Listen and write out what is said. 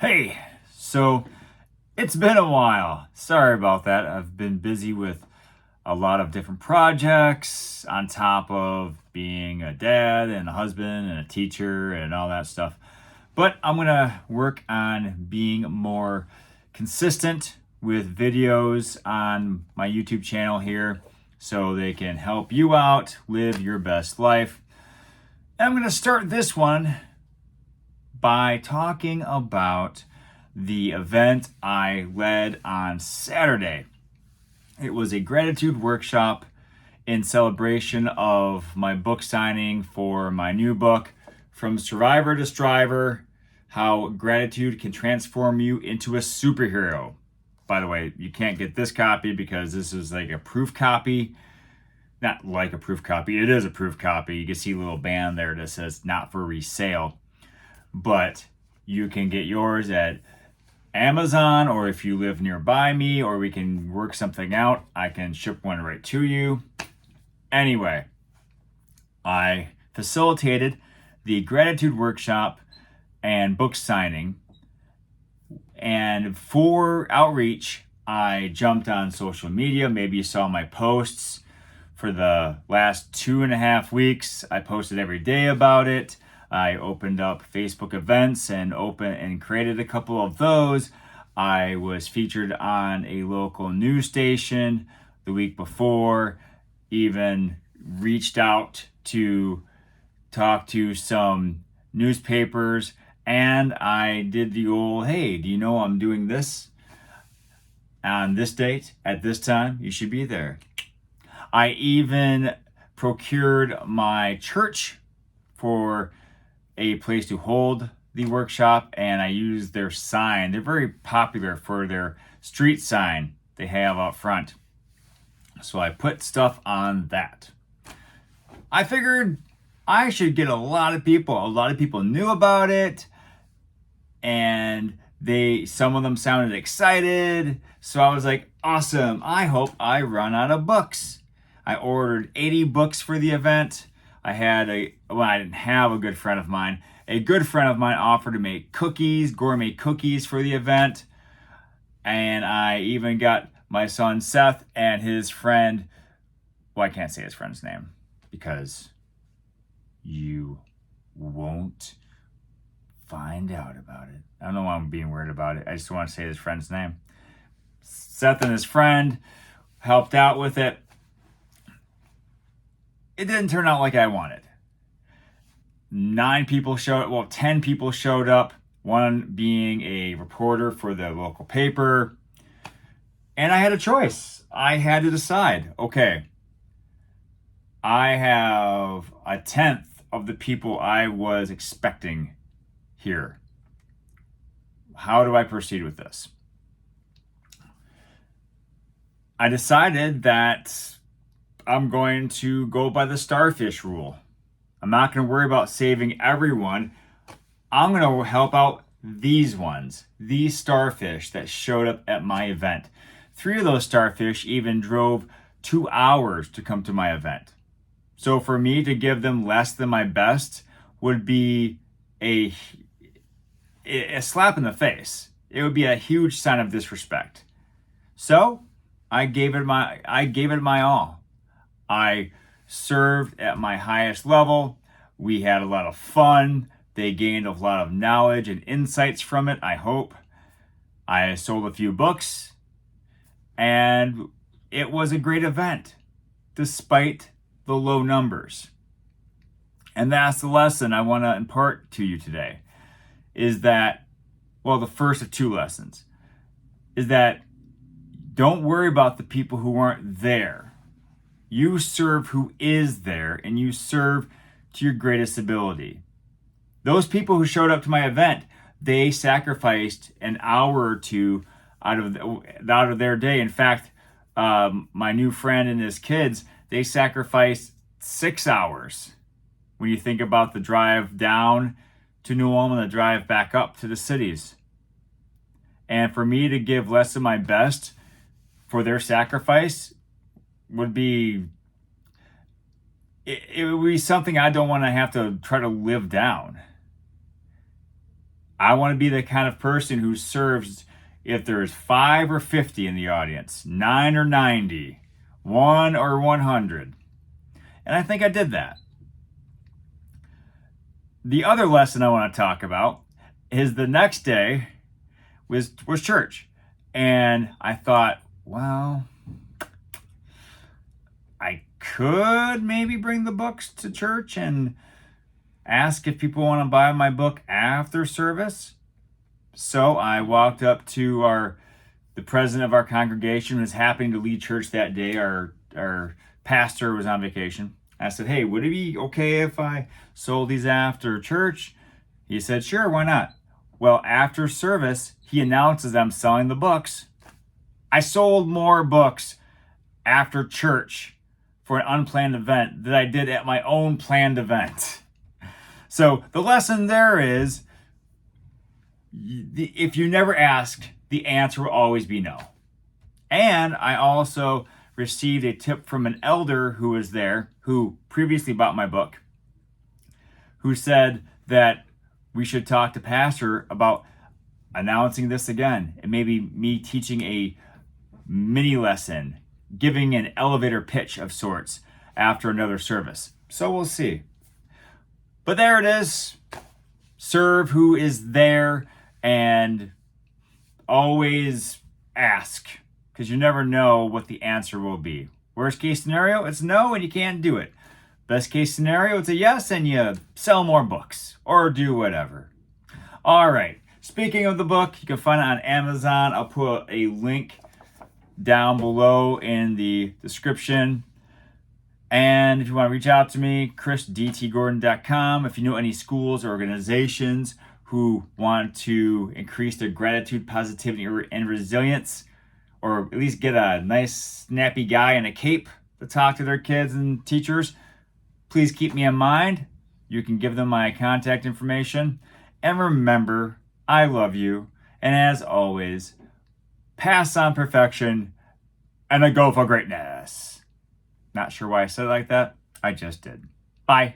Hey, so it's been a while. Sorry about that. I've been busy with a lot of different projects on top of being a dad and a husband and a teacher and all that stuff. But I'm going to work on being more consistent with videos on my YouTube channel here so they can help you out live your best life. And I'm going to start this one by talking about the event I led on Saturday. It was a gratitude workshop in celebration of my book signing for my new book, From Survivor to Striver: How Gratitude Can Transform You into a Superhero. By the way, you can't get this copy because this is like a proof copy. Not like a proof copy, it is a proof copy. You can see a little band there that says not for resale. But you can get yours at Amazon, or if you live nearby me, or we can work something out, I can ship one right to you. Anyway, I facilitated the gratitude workshop and book signing. And for outreach, I jumped on social media. Maybe you saw my posts for the last 2.5 weeks. I posted every day about it. I opened up Facebook events and created a couple of those. I was featured on a local news station the week before, even reached out to talk to some newspapers, and I did the old, hey, do you know I'm doing this on this date at this time? You should be there. I even procured my church for a place to hold the workshop, and I used their sign. They're very popular for their street sign they have out front. So I put stuff on that. I figured I should get a lot of people. A lot of people knew about it, and some of them sounded excited. So I was like, awesome. I hope I run out of books. I ordered 80 books for the event. I didn't have a good friend of mine. A good friend of mine offered to make gourmet cookies for the event. And I even got my son Seth and his friend, well, I can't say his friend's name because you won't find out about it. I don't know why I'm being weird about it. I just want to say his friend's name. Seth and his friend helped out with it. It didn't turn out like I wanted. 10 people showed up, one being a reporter for the local paper. And I had a choice. I had to decide, okay, I have 1/10 of the people I was expecting here. How do I proceed with this? I decided that I'm going to go by the starfish rule. I'm not going to worry about saving everyone. I'm going to help out these starfish that showed up at my event. 3 of those starfish even drove 2 hours to come to my event. So for me to give them less than my best would be a slap in the face. It would be a huge sign of disrespect. So I gave it my all. I served at my highest level. We had a lot of fun. They gained a lot of knowledge and insights from it, I hope. I sold a few books, and it was a great event, despite the low numbers. And that's the lesson I want to impart to you today, is that, well, the first of 2 lessons, is that don't worry about the people who aren't there. You serve who is there, and you serve to your greatest ability. Those people who showed up to my event, they sacrificed an hour or 2 out of their day. In fact, my new friend and his kids, they sacrificed 6 hours. When you think about the drive down to New Ulm and the drive back up to the cities. And for me to give less of my best for their sacrifice would be something I don't want to have to try to live down. I want to be the kind of person who serves if there's 5 or 50 in the audience, 9 or 90, 1 or 100. And I think I did that. The other lesson I want to talk about is the next day was church. And I thought, well, I could maybe bring the books to church and ask if people want to buy my book after service. So I walked up to the president of our congregation, who was happening to lead church that day. Our pastor was on vacation. I said, hey, would it be okay if I sold these after church? He said, sure, why not? Well, after service, he announces I'm selling the books. I sold more books after church for an unplanned event than I did at my own planned event. So the lesson there is, if you never ask, the answer will always be no. And I also received a tip from an elder who was there, who previously bought my book, who said that we should talk to pastor about announcing this again, and maybe me teaching a mini lesson, giving an elevator pitch of sorts after another service. So we'll see. But there it is. Serve who is there, and always ask, because you never know what the answer will be. Worst case scenario, it's no and you can't do it. Best case scenario, it's a yes and you sell more books or do whatever. All right. Speaking of the book, you can find it on Amazon. I'll put a link down below in the description. And if you want to reach out to me, chrisdtgordon.com. If you know any schools or organizations who want to increase their gratitude, positivity, and resilience, or at least get a nice, snappy guy in a cape to talk to their kids and teachers, please keep me in mind. You can give them my contact information. And remember, I love you. And as always, pass on perfection and a go for greatness. Not sure why I said it like that. I just did. Bye.